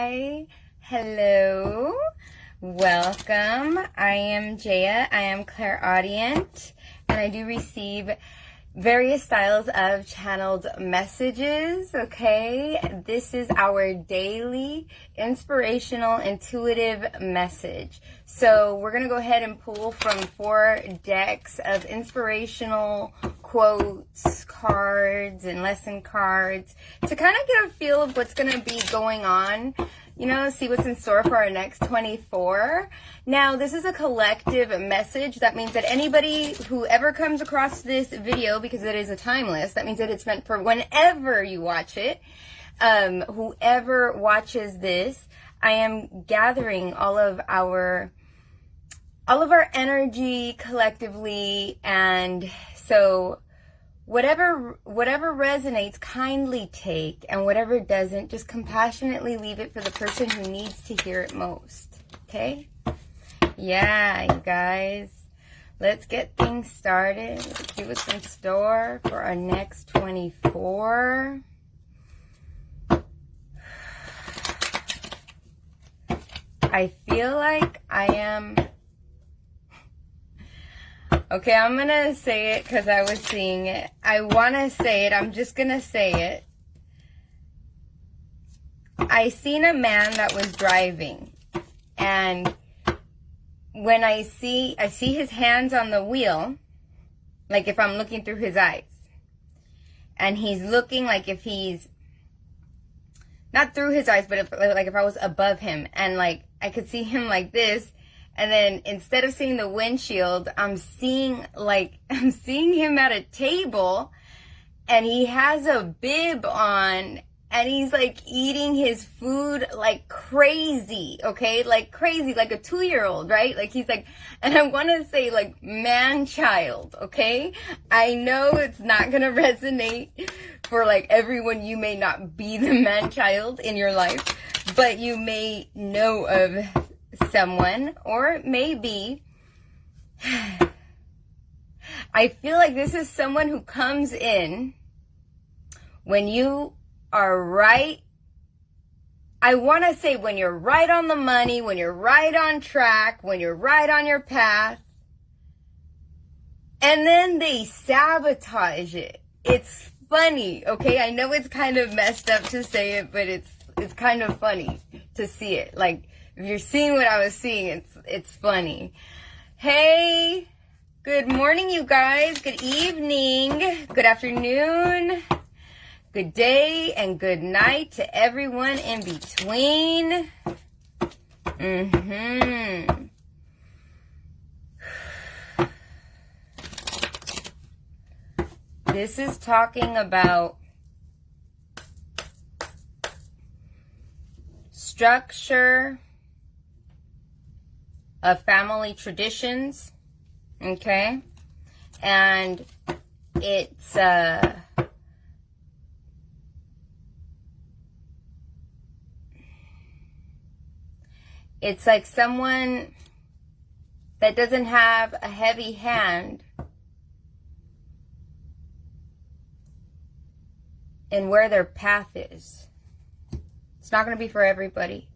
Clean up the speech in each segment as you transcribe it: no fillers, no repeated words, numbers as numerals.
Hi, hello, welcome. I am Jeya. I am clairaudient, and I do receive various styles of channeled messages, okay? This is our daily inspirational intuitive message. So we're going to go ahead and pull from 4 decks of inspirational quotes, cards, and lesson cards to kind of get a feel of what's going to be going on, you know, see what's in store for our next 24. Now, this is a collective message. That means that anybody who ever comes across this video, because it is a timeless, that means that it's meant for whenever you watch it. Whoever watches this, I am gathering all of our energy collectively, and so whatever resonates, kindly take, and whatever doesn't, just compassionately leave it for the person who needs to hear it most. Okay? Yeah, you guys. Let's get things started. Let's see what's in store for our next 24. I feel like I am... Okay, I'm going to say it because I was seeing it. I want to say it. I'm just going to say it. I seen a man that was driving, and when I see his hands on the wheel, like if I'm looking through his eyes, and he's looking like if he's not through his eyes, but if I was above him, and like I could see him like this. And then instead of seeing the windshield, I'm seeing him at a table, and he has a bib on, and he's like eating his food like crazy, okay? Like crazy, like a 2-year-old, right? Like he's like, and I want to say like man-child, okay? I know it's not going to resonate for like everyone. You may not be the man-child in your life, but you may know of someone, or maybe I feel like this is someone who comes in when you are right. I want to say when you're right on the money, when you're right on track, when you're right on your path, and then they sabotage it. It's funny, okay? I know it's kind of messed up to say it, but it's kind of funny to see it. Like, if you're seeing what I was seeing, it's funny. Hey, good morning, you guys. Good evening, good afternoon, good day, and good night to everyone in between. This is talking about structure of family traditions, okay? And it's like someone that doesn't have a heavy hand in where their path is. It's not going to be for everybody.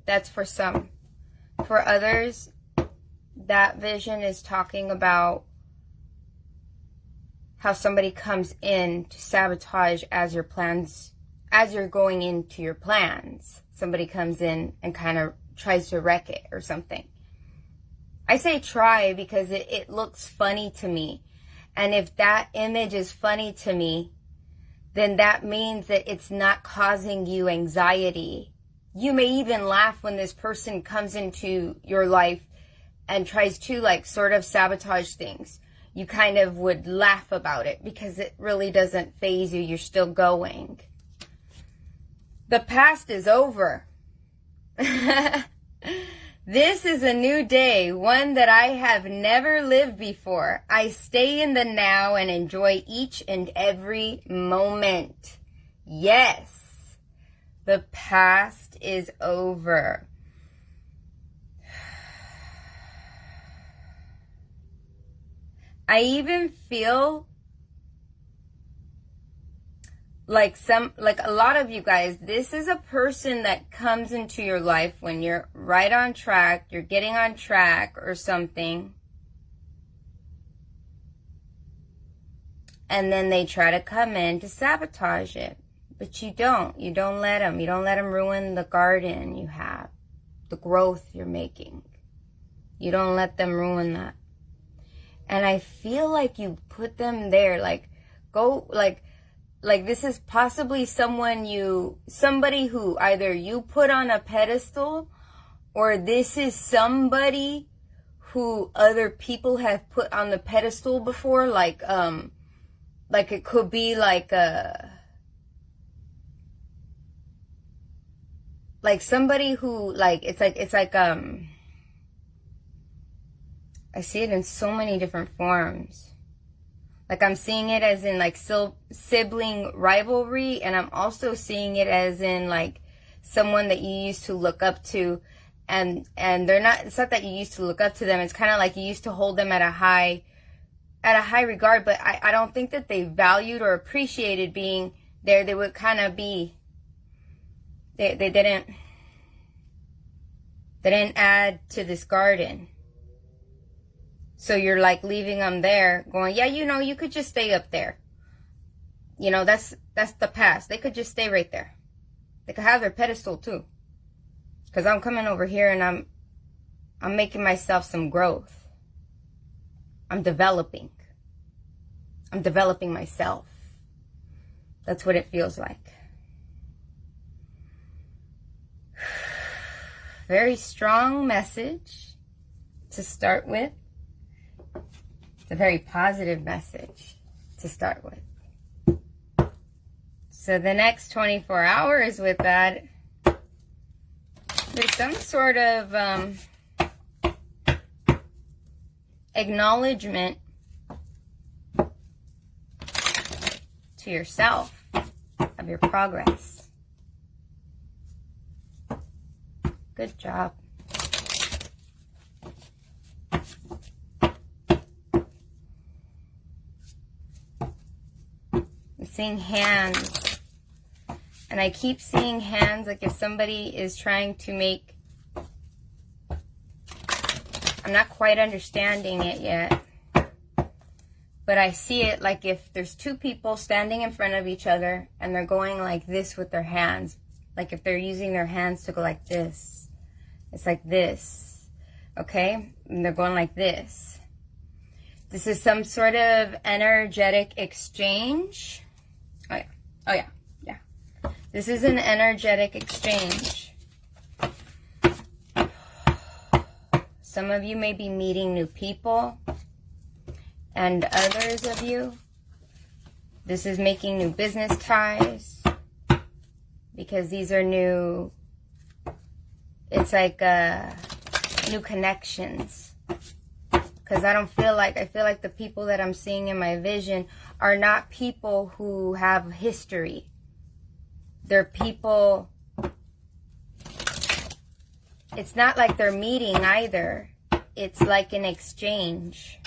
That's for some. For others, that vision is talking about how somebody comes in to sabotage as you're going into your plans. Somebody comes in and kind of tries to wreck it or something. I say try because it looks funny to me. And if that image is funny to me, then that means that it's not causing you anxiety. You may even laugh when this person comes into your life and tries to like sort of sabotage things. You kind of would laugh about it because it really doesn't faze you. You're still going. The past is over. This is a new day, one that I have never lived before. I stay in the now and enjoy each and every moment. Yes, the past is over. I even feel like a lot of you guys, this is a person that comes into your life when you're right on track, you're getting on track or something. And then they try to come in to sabotage it. But you don't. You don't let them. You don't let them ruin the garden you have, the growth you're making. You don't let them ruin that. And I feel like you put them there, like, go, like this is possibly somebody who either you put on a pedestal, or this is somebody who other people have put on the pedestal before, like it could be like somebody who, like, it's like I see it in so many different forms. Like, I'm seeing it as in, like, sibling rivalry, and I'm also seeing it as in, like, someone that you used to look up to, and they're not, it's not that you used to look up to them, it's kind of like you used to hold them at a high regard, but I don't think that they valued or appreciated being there. They would kind of be, they didn't add to this garden. So you're like leaving them there going, yeah, you could just stay up there. That's the past. They could just stay right there. They could have their pedestal too. Because I'm coming over here and I'm making myself some growth. I'm developing. I'm developing myself. That's what it feels like. Very strong message to start with. It's a very positive message to start with. So the next 24 hours with that, there's some sort of acknowledgement to yourself of your progress. Good job. I'm seeing hands, and I keep seeing hands like if somebody is trying to make, I'm not quite understanding it yet, but I see it like if there's two people standing in front of each other and they're going like this with their hands, like if they're using their hands to go like this, it's like this, okay? And they're going like this. This is some sort of energetic exchange. Oh yeah. This is an energetic exchange. Some of you may be meeting new people, and others of you, this is making new business ties, because these are new, it's like new connections. Because I feel like the people that I'm seeing in my vision are not people who have history. They're people, it's not like they're meeting either. It's like an exchange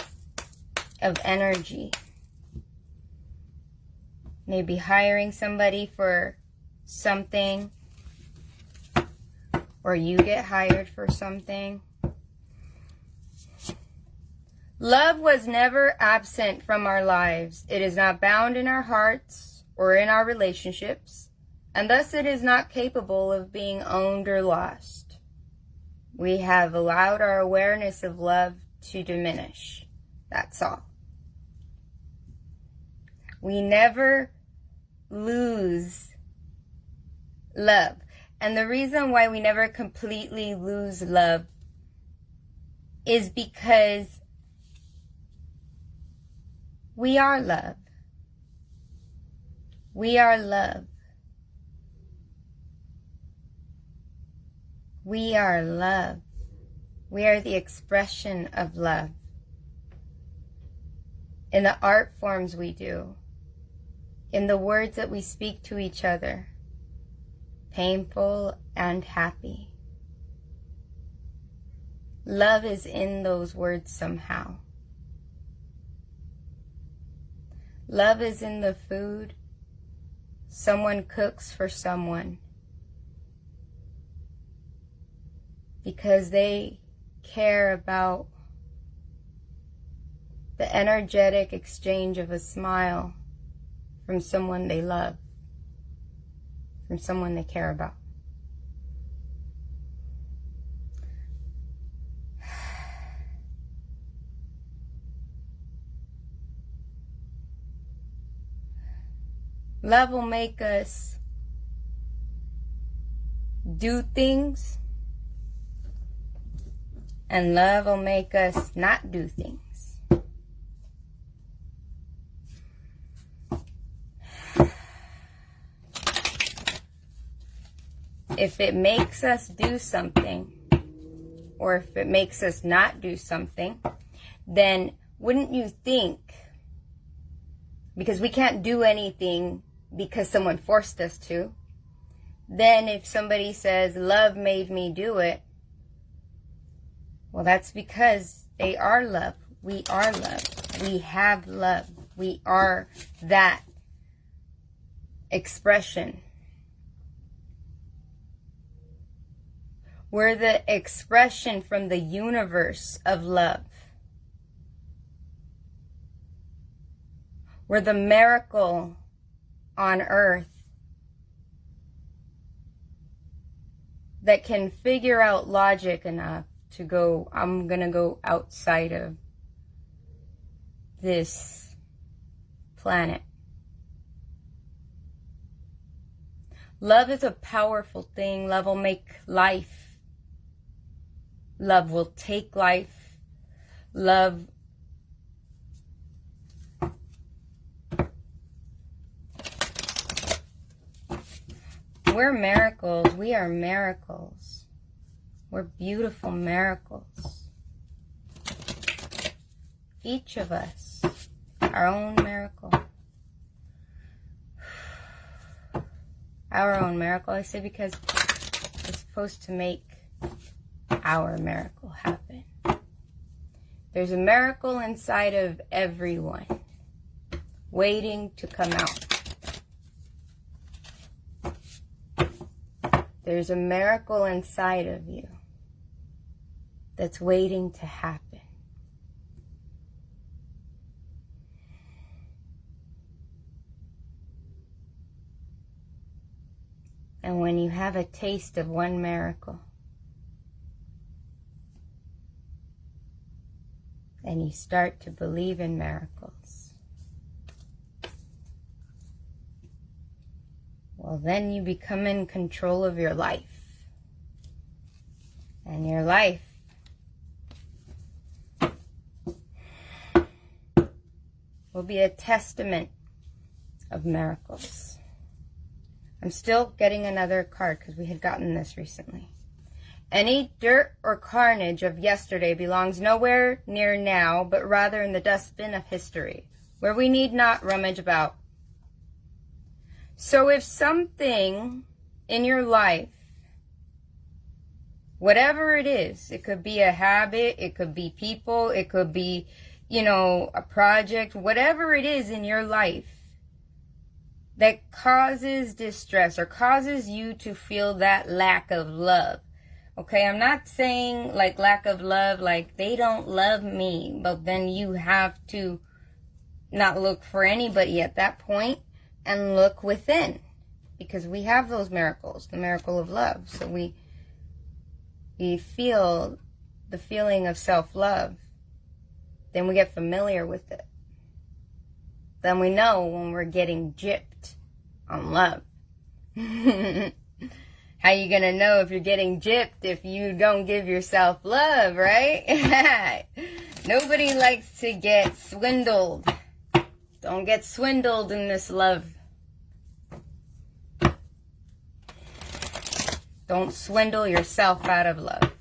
of energy. Maybe hiring somebody for something, or you get hired for something. Love was never absent from our lives. It is not bound in our hearts or in our relationships, and thus it is not capable of being owned or lost. We have allowed our awareness of love to diminish. That's all. We never lose love. And the reason why we never completely lose love is because we are love. We are love. We are love. We are the expression of love. In the art forms we do, in the words that we speak to each other, painful and happy. Love is in those words somehow. Love is in the food someone cooks for someone because they care about the energetic exchange of a smile from someone they love, from someone they care about. Love will make us do things, and love will make us not do things. If it makes us do something, or if it makes us not do something, then wouldn't you think, because we can't do anything because someone forced us to, then if somebody says, love made me do it, well, that's because they are love. We are love. We have love. We are that expression. We're the expression from the universe of love. We're the miracle on earth that can figure out logic enough to go, I'm going to go outside of this planet. Love is a powerful thing. Love will make life. Love will take life. Love We're miracles. We are miracles. We're beautiful miracles. Each of us, our own miracle. Our own miracle, I say, because it's supposed to make our miracle happen. There's a miracle inside of everyone, waiting to come out. There's a miracle inside of you that's waiting to happen. And when you have a taste of one miracle, and you start to believe in miracles, well, then you become in control of your life. And your life will be a testament of miracles. I'm still getting another card because we had gotten this recently. Any dirt or carnage of yesterday belongs nowhere near now, but rather in the dustbin of history, where we need not rummage about. So if something in your life, whatever it is, it could be a habit, it could be people, it could be, a project, whatever it is in your life that causes distress or causes you to feel that lack of love. Okay, I'm not saying like lack of love, like they don't love me, but then you have to not look for anybody at that point and look within, because we have those miracles, the miracle of love. So we feel the feeling of self-love, then we get familiar with it. Then we know when we're getting gypped on love. How you gonna know if you're getting gypped if you don't give yourself love, right? Nobody likes to get swindled. Don't get swindled in this love. Don't swindle yourself out of love.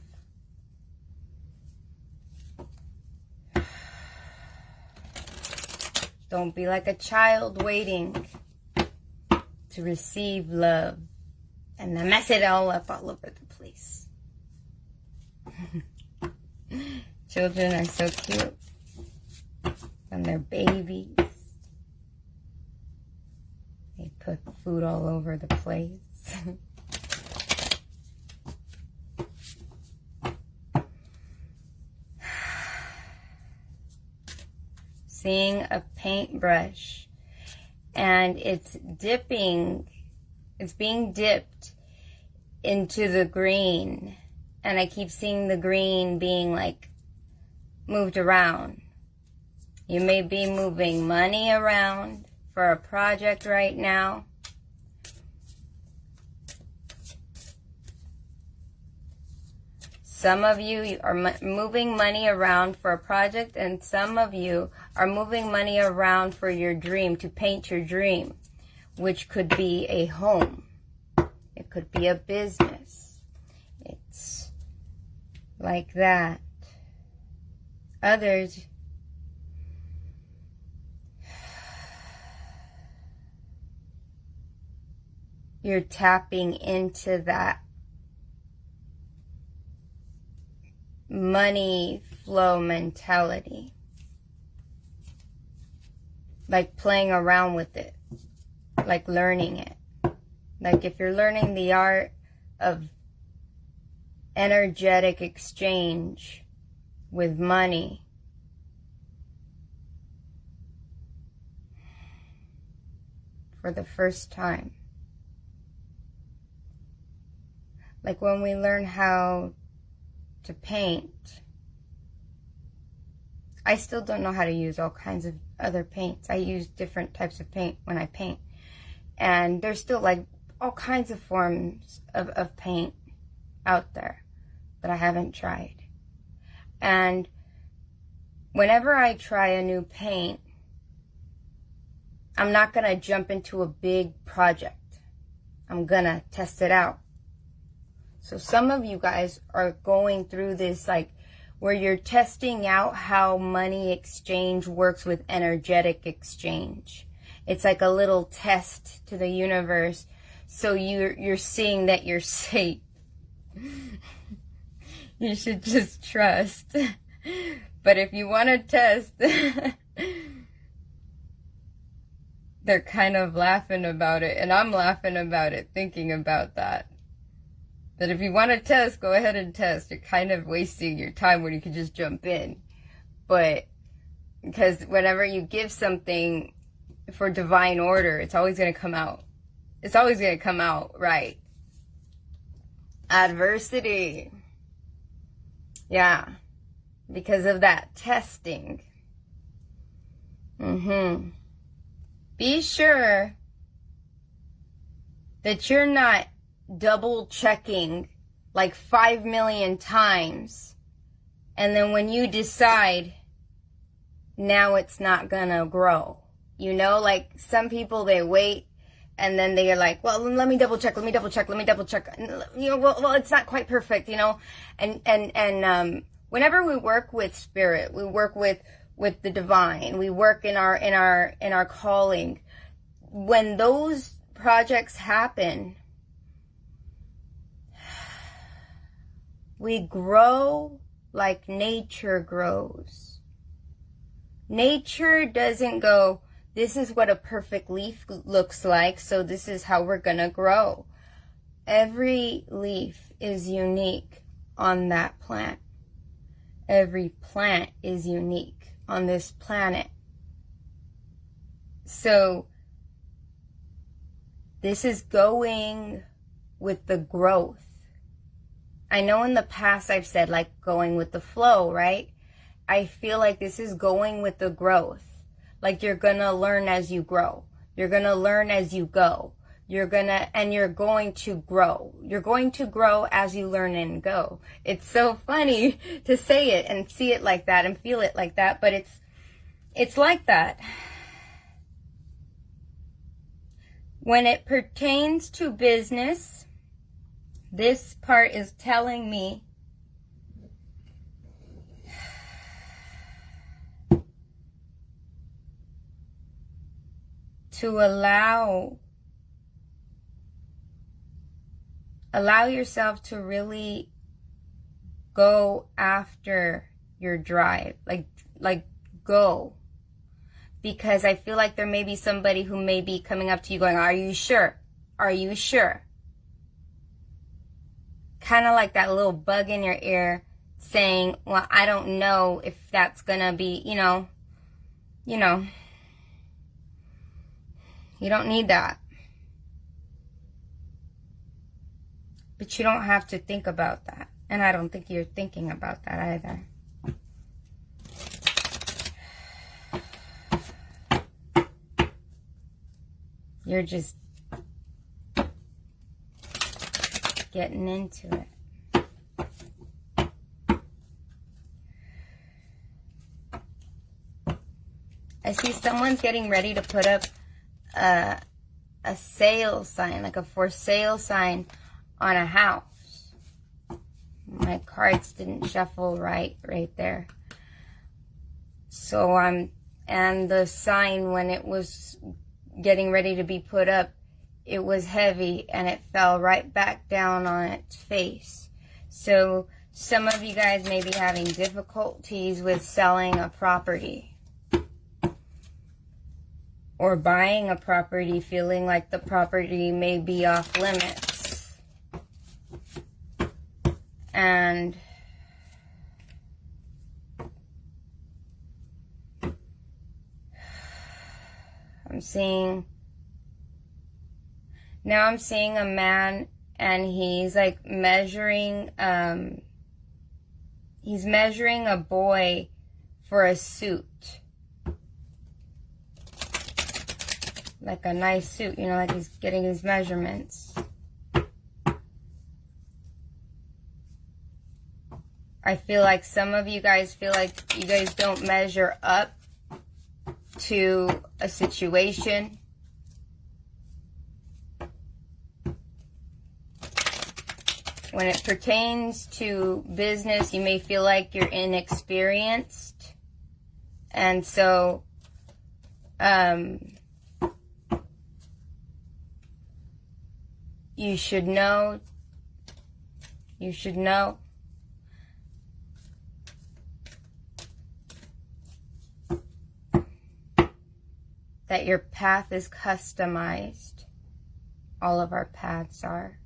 Don't be like a child waiting to receive love and then mess it all up all over the place. Children are so cute when they're babies. They put food all over the place. Seeing a paintbrush, and it's being dipped into the green, and I keep seeing the green being like moved around. You may be moving money around for a project right now. Some of you are moving money around for a project, and some of you are moving money around for your dream, to paint your dream, which could be a home. It could be a business. It's like that. Others, you're tapping into that money flow mentality, like playing around with it, like learning it. Like if you're learning the art of energetic exchange with money, for the first time. Like when we learn how to paint, I still don't know how to use all kinds of other paints. I use different types of paint when I paint. And there's still like all kinds of forms of paint out there that I haven't tried. And whenever I try a new paint, I'm not going to jump into a big project. I'm going to test it out. So some of you guys are going through this, like, where you're testing out how money exchange works with energetic exchange. It's like a little test to the universe. So you're seeing that you're safe. You should just trust. But if you want to test, they're kind of laughing about it. And I'm laughing about it, thinking about that. That if you want to test, go ahead and test. You're kind of wasting your time when you can just jump in. But because whenever you give something for divine order, it's always going to come out. It's always going to come out right. Adversity. Yeah. Because of that testing. Be sure that you're not double checking like 5 million times, and then when you decide, now it's not gonna grow. You know, like some people, they wait and then they are like, well, let me double check. You know, well, it's not quite perfect, you know. And whenever we work with spirit, we work with the divine, we work in our calling. When those projects happen, we grow like nature grows. Nature doesn't go, this is what a perfect leaf looks like, so this is how we're gonna grow. Every leaf is unique on that plant. Every plant is unique on this planet. So this is going with the growth. I know in the past I've said like going with the flow, right? I feel like this is going with the growth. Like you're gonna learn as you grow. You're gonna learn as you go. You're going to grow. You're going to grow as you learn and go. It's so funny to say it and see it like that and feel it like that, but it's like that. When it pertains to business, this part is telling me to allow yourself to really go after your drive. Like go because I feel like there may be somebody who may be coming up to you going, are you sure? Are you sure? Kind of like that little bug in your ear saying, well, I don't know if that's going to be, you don't need that. But you don't have to think about that. And I don't think you're thinking about that either. You're just getting into it. I see someone's getting ready to put up a sale sign, like a for sale sign on a house. My cards didn't shuffle right there. So and the sign, when it was getting ready to be put up, it was heavy and it fell right back down on its face. So some of you guys may be having difficulties with selling a property or buying a property, feeling like the property may be off limits. And I'm seeing a man, and he's like measuring, he's measuring a boy for a suit. Like a nice suit, like he's getting his measurements. I feel like some of you guys feel like you guys don't measure up to a situation. When it pertains to business, you may feel like you're inexperienced. And so, you should know that your path is customized. All of our paths are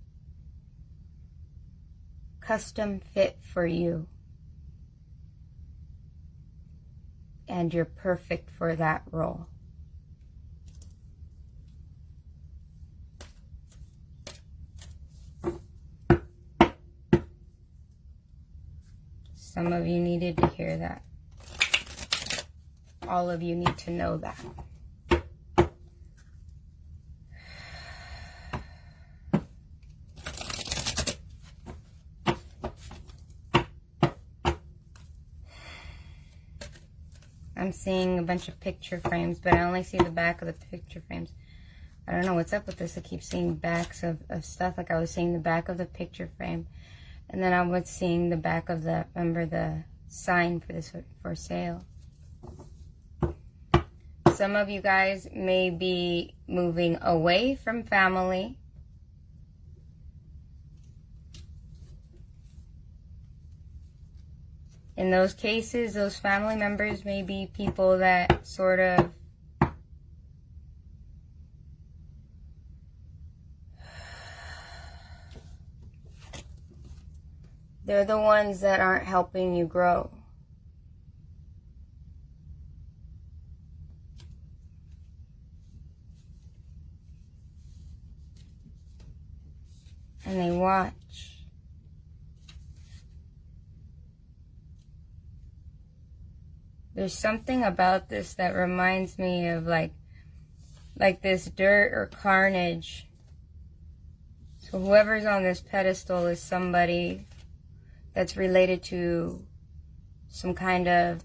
custom fit for you. And you're perfect for that role. Some of you needed to hear that. All of you need to know that. I'm seeing a bunch of picture frames, but I only see the back of the picture frames. I don't know what's up with this. I keep seeing backs of stuff. Like I was seeing the back of the picture frame. And then I was seeing the back of the, remember the sign for this for sale. Some of you guys may be moving away from family. In those cases, those family members may be people that sort of they're the ones that aren't helping you grow. And they watch. There's something about this that reminds me of like this dirt or carnage. So whoever's on this pedestal is somebody that's related to some kind of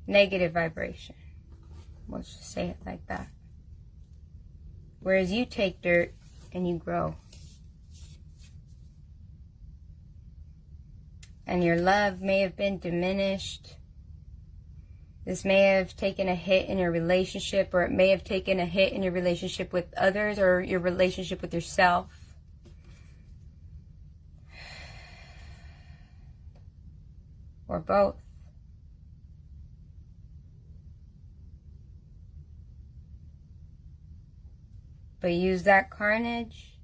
negative vibration. Let's just say it like that. Whereas you take dirt and you grow. And your love may have been diminished. This may have taken a hit in your relationship, or it may have taken a hit in your relationship with others or your relationship with yourself. Or both. but use that carnage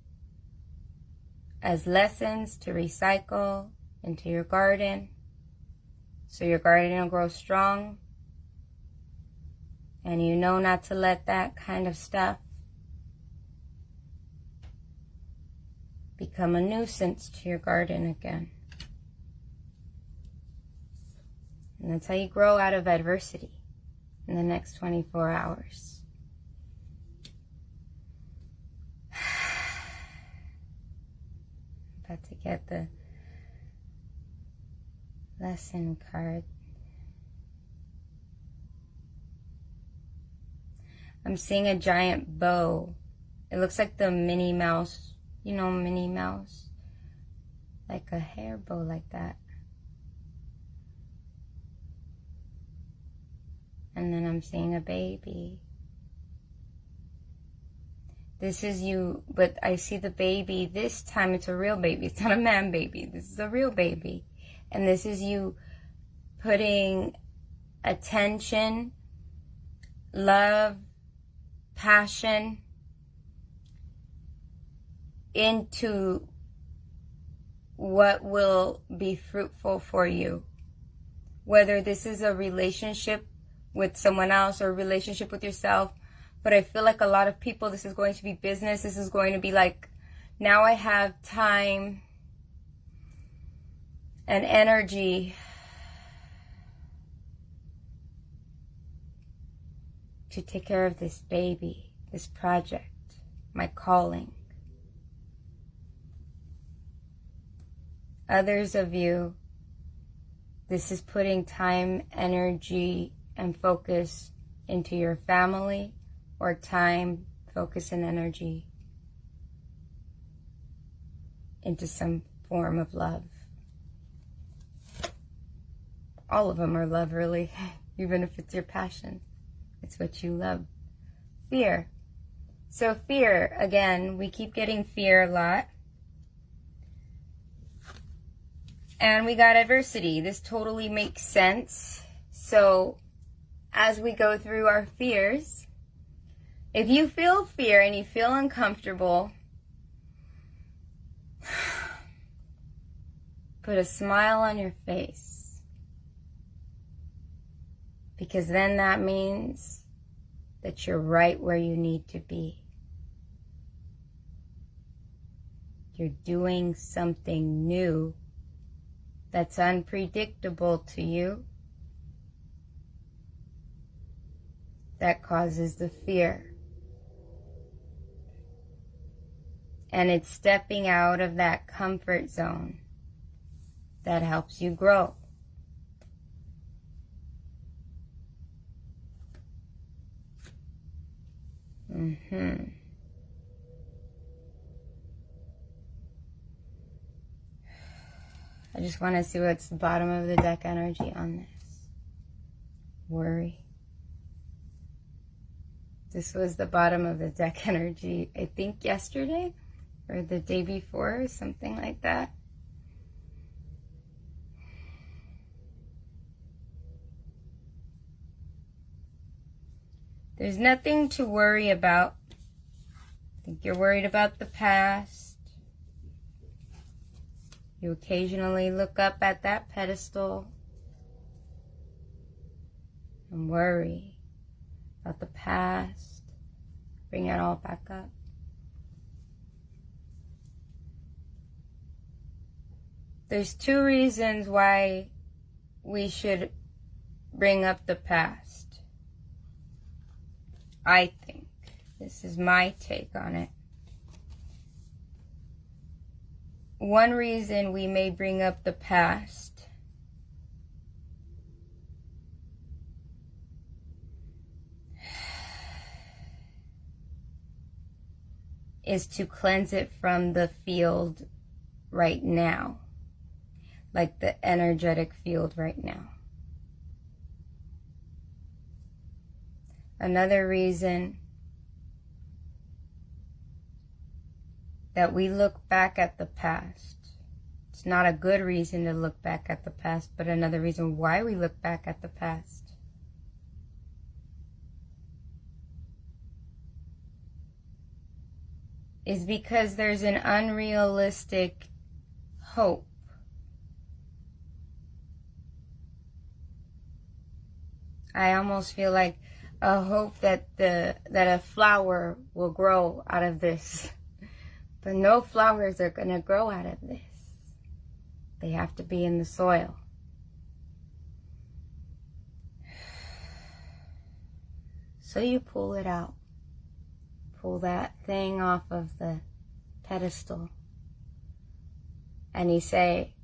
as lessons to recycle into your garden, so your garden will grow strong, and you know not to let that kind of stuff become a nuisance to your garden again. And that's how you grow out of adversity in the next 24 hours. About to get the lesson card. I'm seeing a giant bow. It looks like the Minnie Mouse, you know, Minnie Mouse, like a hair bow like that. And then I'm seeing a baby. This is you, but I see the baby. This time it's a real baby. It's not a man baby. This is a real baby. And this is you putting attention, love, passion into what will be fruitful for you. Whether this is a relationship with someone else or a relationship with yourself. But I feel like a lot of people, this is going to be business. This is going to be like, now I have time and energy to take care of this baby, this project, my calling. Others of you, this is putting time, energy, and focus into your family, or time, focus, and energy into some form of love. All of them are love, really, even if it's your passion. It's what you love. Fear. So fear, again, we keep getting fear a lot. And we got adversity. This totally makes sense. So as we go through our fears, if you feel fear and you feel uncomfortable, put a smile on your face. Because then that means that you're right where you need to be. You're doing something new that's unpredictable to you, that causes the fear. And it's stepping out of that comfort zone that helps you grow. I just want to see what's the bottom of the deck energy on this. Worry. This was the bottom of the deck energy, I think yesterday or the day before, something like that. There's nothing to worry about. I think you're worried about the past. You occasionally look up at that pedestal and worry about the past. Bring it all back up. There's two reasons why we should bring up the past. I think. This is my take on it. One reason we may bring up the past is to cleanse it from the field right now, like the energetic field right now. Another reason that we look back at the past, it's not a good reason to look back at the past, but another reason why we look back at the past is because there's an unrealistic hope. I almost feel like a hope that a flower will grow out of this. But no flowers are going to grow out of this. They have to be in the soil. So you pull it out. Pull that thing off of the pedestal. And you say,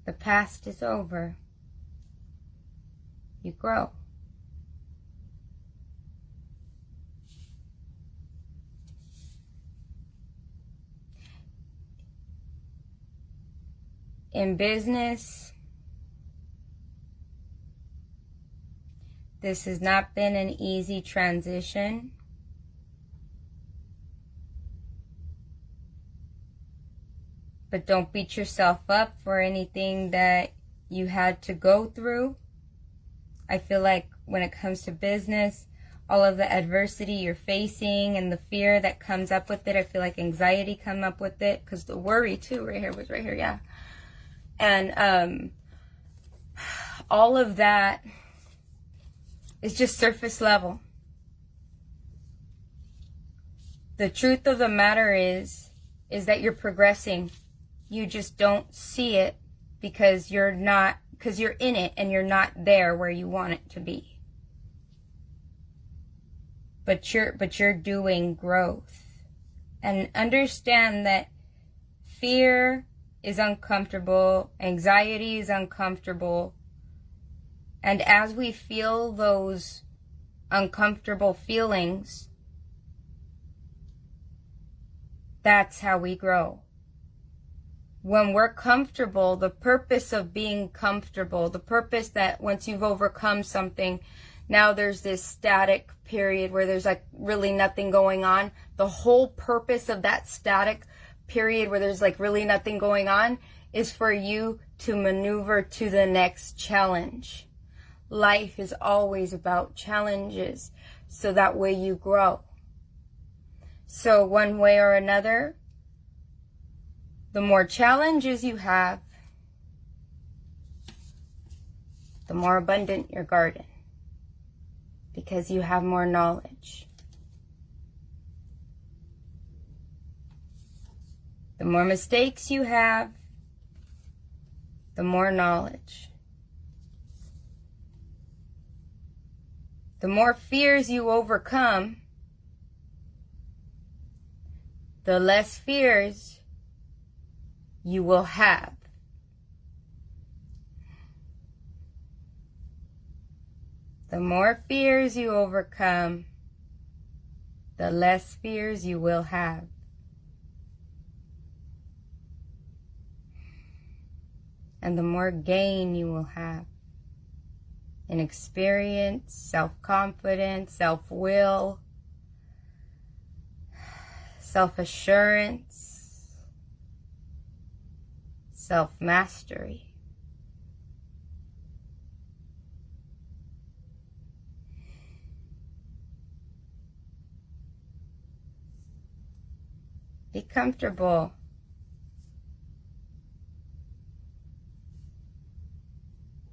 the past is over. You grow. In business, this has not been an easy transition. But don't beat yourself up for anything that you had to go through. I feel like when it comes to business, all of the adversity you're facing and the fear that comes up with it, I feel like anxiety come up with it, because the worry too, right here, yeah. And all of that is just surface level. The truth of the matter is that you're progressing. You just don't see it because you're in it and you're not there where you want it to be. But you're doing growth. And understand that fear is uncomfortable, anxiety is uncomfortable. And as we feel those uncomfortable feelings, that's how we grow. When we're comfortable, the purpose of being comfortable, the purpose that once you've overcome something, now there's this static period where there's like really nothing going on. The whole purpose of that static period where there's like really nothing going on is for you to maneuver to the next challenge. Life is always about challenges, so that way you grow. So one way or another, the more challenges you have, the more abundant your garden, because you have more knowledge. The more mistakes you have, the more knowledge. The more fears you overcome, the less fears you will have. The more fears you overcome, the less fears you will have. And the more gain you will have in experience, self-confidence, self-will, self-assurance, self-mastery. Be comfortable.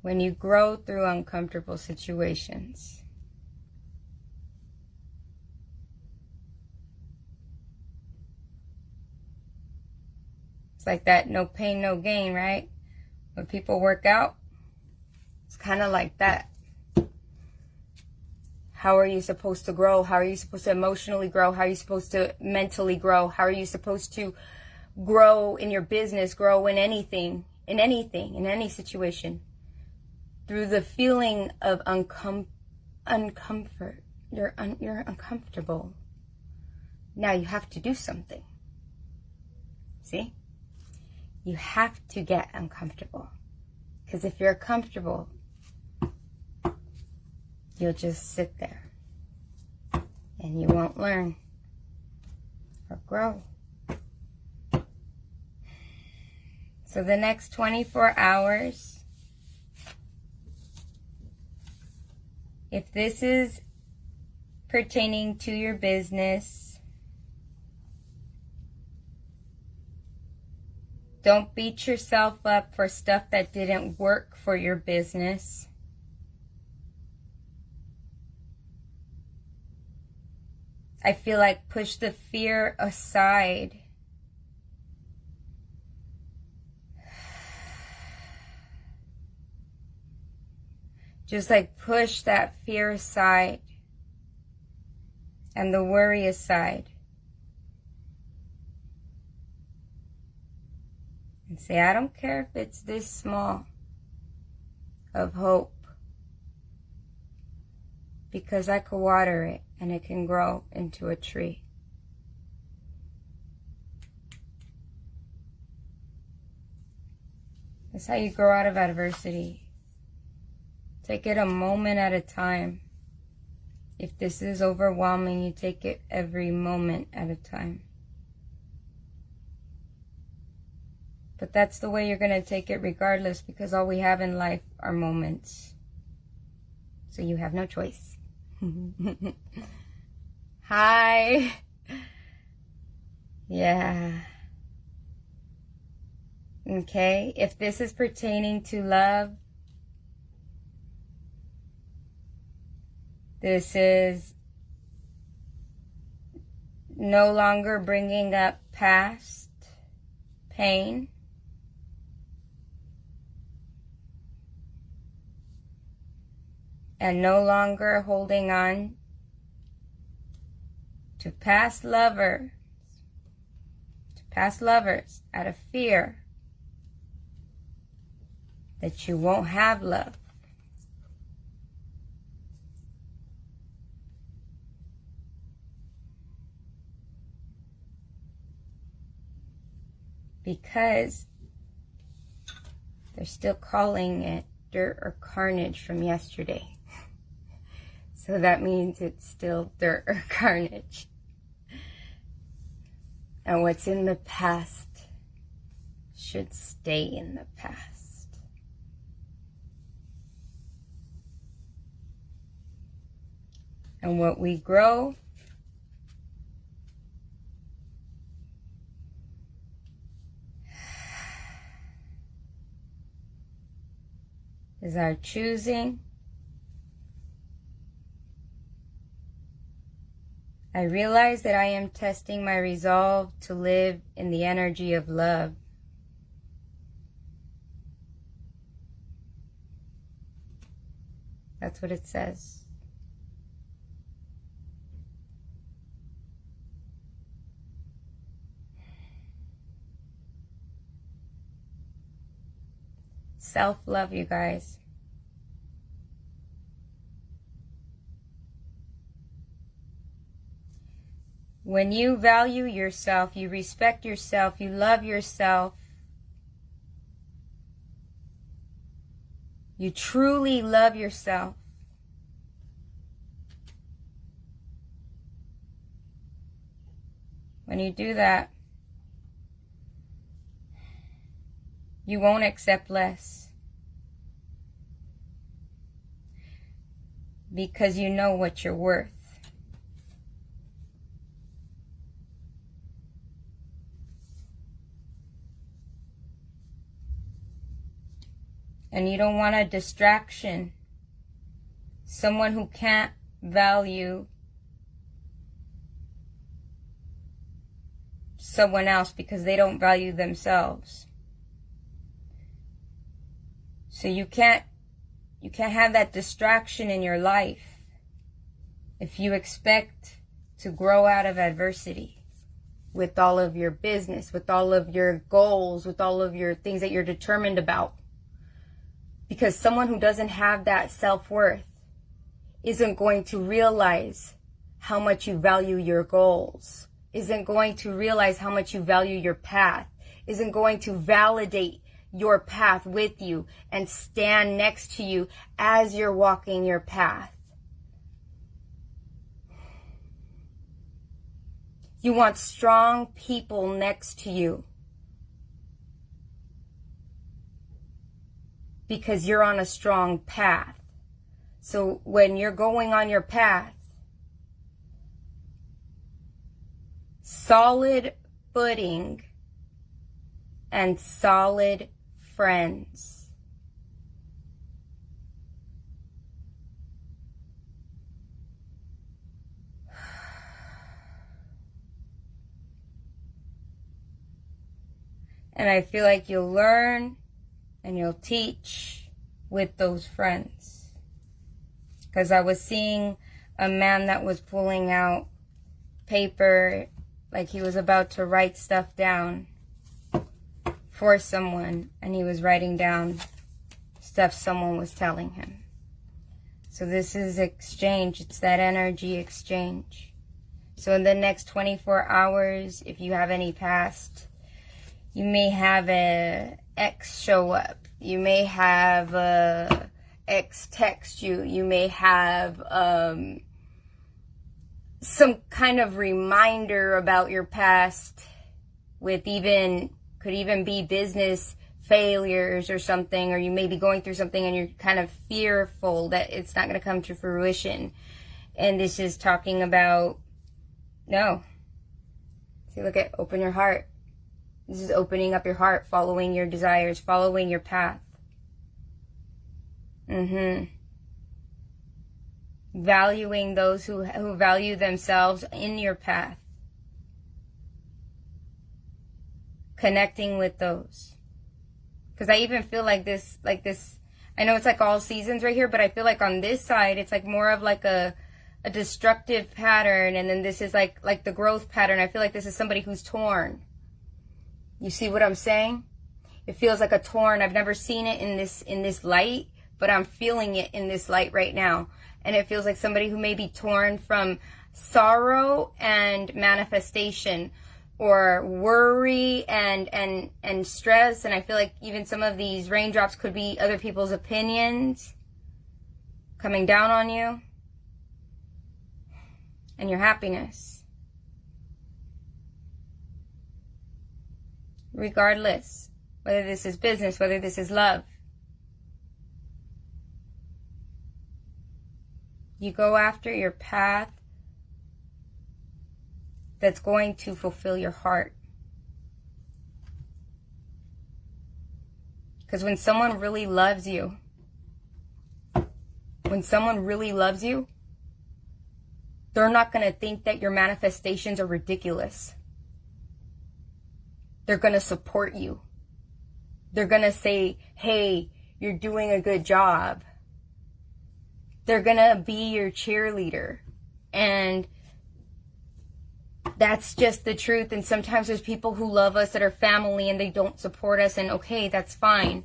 When you grow through uncomfortable situations. It's like that no pain, no gain, right? When people work out, it's kind of like that. How are you supposed to grow? How are you supposed to emotionally grow? How are you supposed to mentally grow? How are you supposed to grow in your business, grow in anything, in any situation? Through the feeling of uncomfort. You're uncomfortable. Now you have to do something. See? You have to get uncomfortable. Because if you're comfortable, you'll just sit there. And you won't learn or grow. So the next 24 hours, If this is pertaining to your business, don't beat yourself up for stuff that didn't work for your business. I feel like push the fear aside. Just like push that fear aside and the worry aside. And say, I don't care if it's this small of hope, because I could water it and it can grow into a tree. That's how you grow out of adversity. Take it a moment at a time. If this is overwhelming, you take it every moment at a time. But that's the way you're going to take it regardless, because all we have in life are moments. So you have no choice. Hi. Yeah. Okay. If this is pertaining to love, this is no longer bringing up past pain. And no longer holding on to past lovers out of fear that you won't have love. Because they're still calling it dirt or carnage from yesterday. So that means it's still dirt or carnage. And what's in the past should stay in the past. And what we grow is our choosing. I realize that I am testing my resolve to live in the energy of love. That's what it says. Self-love, you guys. When you value yourself, you respect yourself, you love yourself, you truly love yourself, when you do that, you won't accept less. Because you know what you're worth. And you don't want a distraction. Someone who can't value someone else because they don't value themselves. So you can't have that distraction in your life if you expect to grow out of adversity with all of your business, with all of your goals, with all of your things that you're determined about. Because someone who doesn't have that self-worth isn't going to realize how much you value your goals, isn't going to realize how much you value your path, isn't going to validate your path with you and stand next to you as you're walking your path. You want strong people next to you because you're on a strong path. So when you're going on your path, solid footing and solid friends. And I feel like you'll learn and you'll teach with those friends. Because I was seeing a man that was pulling out paper, like he was about to write stuff down for someone. And he was writing down stuff someone was telling him. So this is exchange. It's that energy exchange. So in the next 24 hours, if you have any past, you may have a ex show up. You may have a ex text you. You may have some kind of reminder about your past with could even be business failures or something, or you may be going through something and you're kind of fearful that it's not going to come to fruition. And this is talking about, no. See, look at open your heart. This is opening up your heart, following your desires, following your path. Valuing those who value themselves in your path. Connecting with those. Because I even feel like this, I know it's like all seasons right here, but I feel like on this side, it's like more of like a destructive pattern. And then this is like the growth pattern. I feel like this is somebody who's torn. You see what I'm saying? It feels like a torn. I've never seen it in this light, but I'm feeling it in this light right now. And it feels like somebody who may be torn from sorrow and manifestation, or worry and stress. And I feel like even some of these raindrops could be other people's opinions coming down on you and your happiness. Regardless, whether this is business, whether this is love, you go after your path that's going to fulfill your heart. Because when someone really loves you, they're not going to think that your manifestations are ridiculous. They're going to support you. They're going to say, hey, you're doing a good job. They're going to be your cheerleader. And that's just the truth. And sometimes there's people who love us that are family and they don't support us. And okay, that's fine.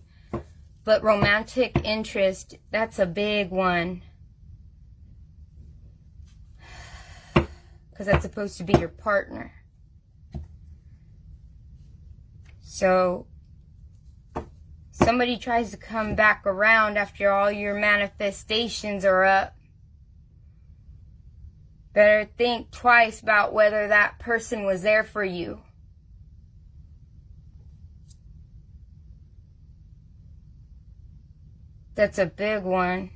But romantic interest, that's a big one. Because that's supposed to be your partner. So somebody tries to come back around after all your manifestations are up. Better think twice about whether that person was there for you. That's a big one.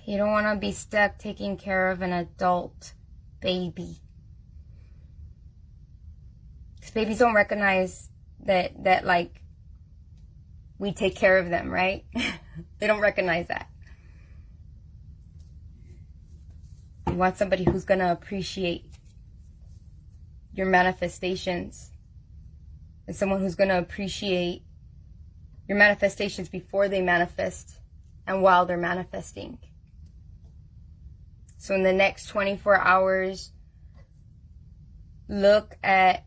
You don't want to be stuck taking care of an adult baby. Because babies don't recognize that like we take care of them, right? They don't recognize that. You want somebody who's going to appreciate your manifestations. And someone who's going to appreciate your manifestations before they manifest and while they're manifesting. So in the next 24 hours, look at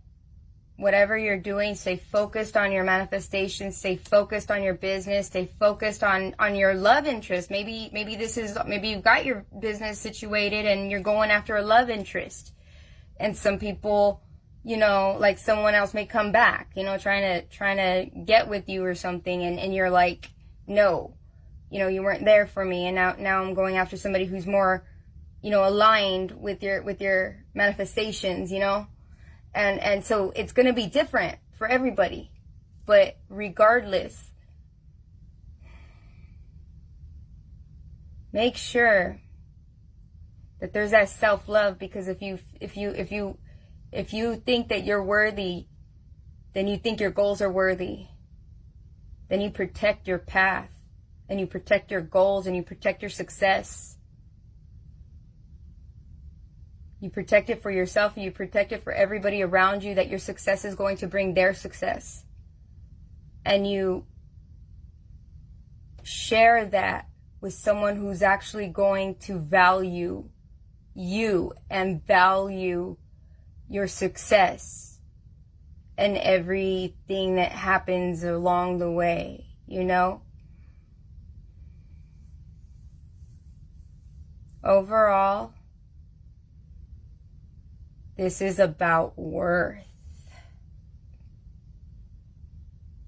whatever you're doing. Stay focused on your manifestations. Stay focused on your business. Stay focused on your love interest. Maybe you've got your business situated and you're going after a love interest. And some people, like someone else may come back, trying to get with you or something, and you're like, no, you weren't there for me, and now I'm going after somebody who's more, aligned with your manifestations, and so it's going to be different for everybody. But regardless, make sure that there's that self-love, because if you think that you're worthy, then you think your goals are worthy. Then you protect your path, and you protect your goals, and you protect your success. You protect it for yourself, and you protect it for everybody around you, that your success is going to bring their success. And you share that with someone who's actually going to value you and value your success and everything that happens along the way, you know? Overall, this is about worth.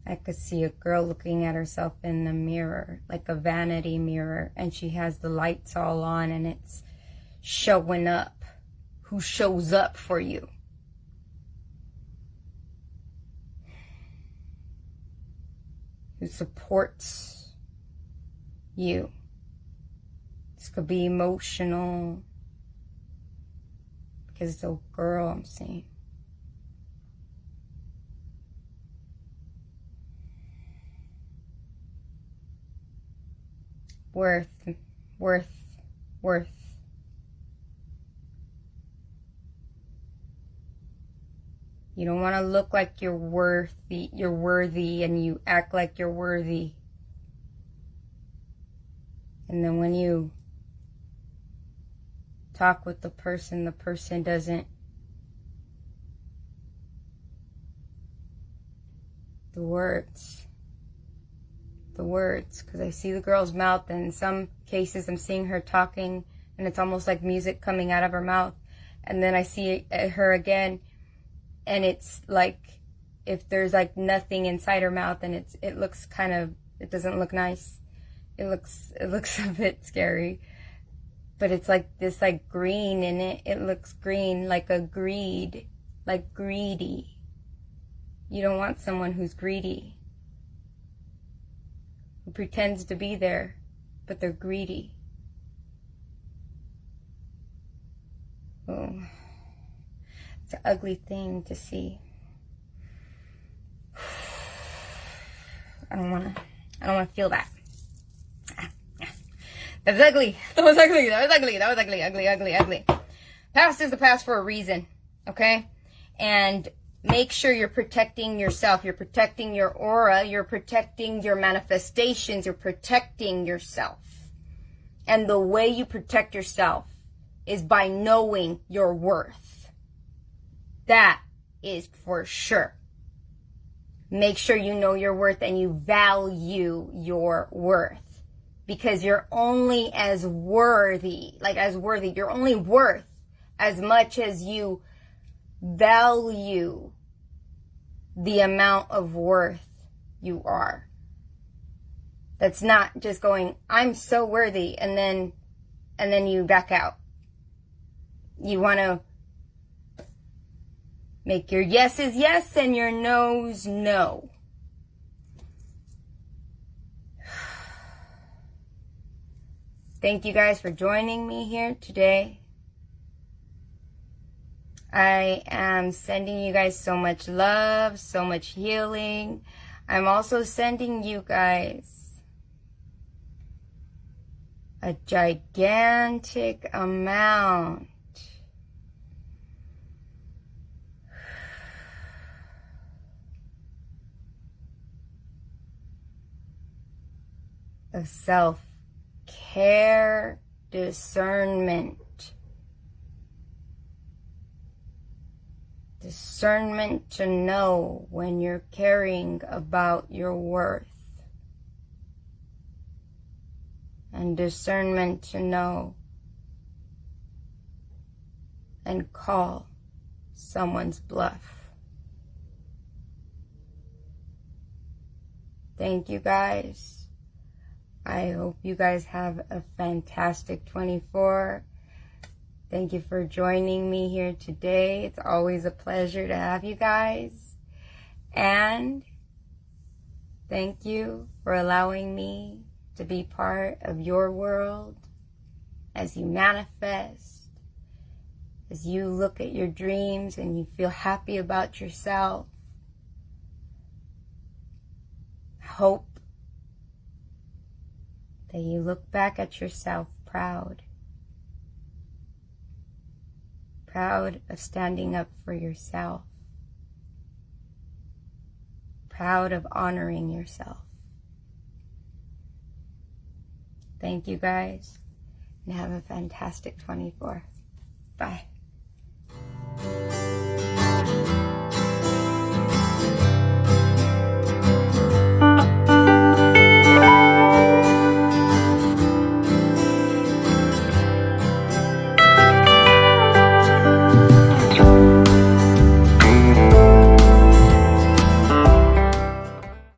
I could see a girl looking at herself in the mirror, like a vanity mirror, and she has the lights all on, and it's showing up. Who shows up for you? Who supports you? This could be emotional, because it's a girl I'm seeing. Worth. You don't want to look like you're worthy, and you act like you're worthy. And then when you talk with the person doesn't. The words, because I see the girl's mouth, and in some cases I'm seeing her talking, and it's almost like music coming out of her mouth. And then I see her again, and it's like if there's like nothing inside her mouth, and it looks kind of, it doesn't look nice. It looks a bit scary. But it's like this like green in it. It looks green, like greedy. You don't want someone who's greedy, who pretends to be there, but they're greedy. Oh, it's an ugly thing to see. I don't want to feel that. That's ugly. That was ugly. Past is the past for a reason, okay? And make sure you're protecting yourself. You're protecting your aura. You're protecting your manifestations. You're protecting yourself. And the way you protect yourself is by knowing your worth. That is for sure. Make sure you know your worth and you value your worth. Because you're only as worthy, you're only worth as much as you value the amount of worth you are. That's not just going, I'm so worthy, and then you back out. You want to make your yeses yes and your no's no. Thank you guys for joining me here today. I am sending you guys so much love, so much healing. I'm also sending you guys a gigantic amount of self-care, discernment to know when you're caring about your worth, and discernment to know and call someone's bluff. Thank you guys. I hope you guys have a fantastic 24. Thank you for joining me here today. It's always a pleasure to have you guys. And Thank you for allowing me to be part of your world as you manifest, as you look at your dreams and you feel happy about yourself. I hope that you look back at yourself proud. Proud of standing up for yourself. Proud of honoring yourself. Thank you guys, and have a fantastic 24. Bye.